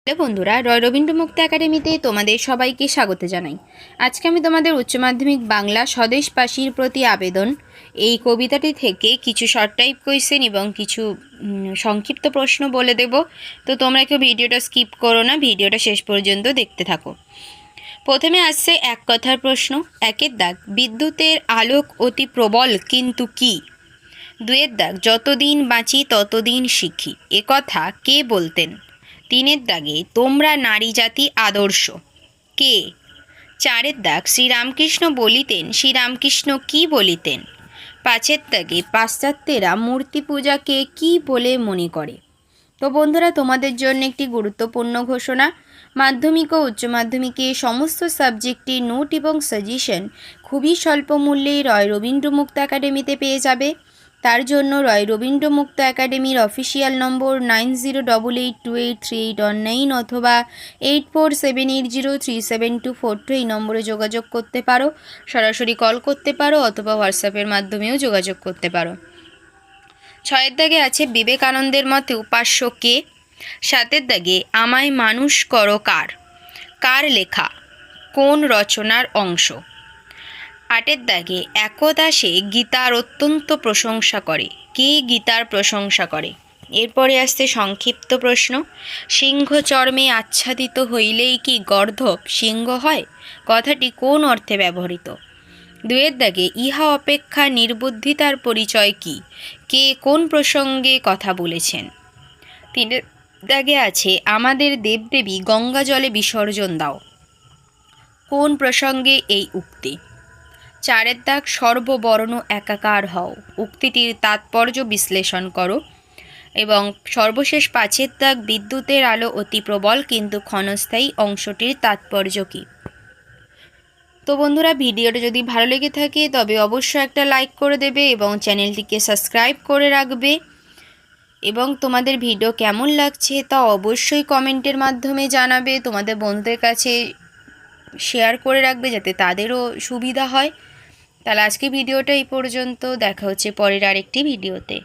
Hello বন্ধুরা, রবীন্দ্র মুক্ত একাডেমিতে তোমাদের সবাইকে স্বাগত জানাই। আজকে আমি তোমাদের উচ্চ মাধ্যমিক বাংলা স্বদেশবাসীর প্রতি আবেদন এই কবিতাটি থেকে কিছু শর্ট টাইপ কোয়েশ্চেন এবং কিছু সংক্ষিপ্ত প্রশ্ন বলে দেব। তো তোমরা কেউ ভিডিওটা স্কিপ করো না, ভিডিওটা শেষ পর্যন্ত দেখতে থাকো। প্রথমে আসছে এক কথার প্রশ্ন। একের দাগ, বিদ্যুতের আলোক অতি প্রবল কিন্তু কি? দুয়ের দাগ, যতদিন বাঁচি ততদিন শিখি, এ কথা কে বলতেন? তিনের দাগে, তোমরা নারী জাতি আদর্শ, কে? চারের দাগ, শ্রীরামকৃষ্ণ বলিতেন, শ্রীরামকৃষ্ণ কি বলিতেন? পাঁচের দাগে, পাশ্চাত্যেরা মূর্তি পূজাকে কি বলে মনে করে? তো বন্ধুরা, তোমাদের জন্য একটি গুরুত্বপূর্ণ ঘোষণা। মাধ্যমিক ও উচ্চ মাধ্যমিকে সমস্ত সাবজেক্টের নোট এবং সাজেশন খুবই স্বল্প মূল্যে রবীন্দ্র মুক্ত একাডেমিতে পেয়ে যাবে। তার জন্য রবীন্দ্র মুক্ত একাডেমির অফিসিয়াল নম্বর 9088283819 অথবা 8478037242 এই নম্বরে যোগাযোগ করতে পারো। সরাসরি কল করতে পারো অথবা হোয়াটসঅ্যাপের মাধ্যমেও যোগাযোগ করতে পারো। ছয়ের দাগে আছে বিবেকানন্দের মতে উপাস্য কে? সাতের দাগে, আমায় মানুষ করো কার? কার লেখা? কোন রচনার অংশ? আটের দাগে, একদা সে গীতার অত্যন্ত প্রশংসা করে, কে গীতার প্রশংসা করে? এরপরে আসছে সংক্ষিপ্ত প্রশ্ন। সিংহ চর্মে আচ্ছাদিত হইলেই কি গর্ধব সিংহ হয়? কথাটি কোন অর্থে ব্যবহৃত? দুয়ের দাগে, ইহা অপেক্ষা নির্বুদ্ধিতার পরিচয় কি? কে কোন প্রসঙ্গে কথা বলেছেন? তিনের দাগে আছে, আমাদের দেবদেবী গঙ্গা জলে বিসর্জন দাও, কোন প্রসঙ্গে এই উক্তি? চারের দাগ, সর্ববর্ণ একাকার হও, উক্তিটির তাৎপর্য বিশ্লেষণ করো। এবং সর্বশেষ পাঁচের দাগ, বিদ্যুতের আলো অতি প্রবল কিন্তু ক্ষণস্থায়ী, অংশটির তাৎপর্য কী? তো বন্ধুরা, ভিডিওটা যদি ভালো লেগে থাকে তবে অবশ্যই একটা লাইক করে দেবে এবং চ্যানেলটিকে সাবস্ক্রাইব করে রাখবে। এবং তোমাদের ভিডিও কেমন লাগছে তা অবশ্যই কমেন্টের মাধ্যমে জানাবে। তোমাদের বন্ধুদের কাছে শেয়ার করে রাখবে যাতে তাদেরও সুবিধা হয়। তাহলে আজকে ভিডিওটা এই পর্যন্ত, দেখা হচ্ছে পরের আরেকটি ভিডিওতে।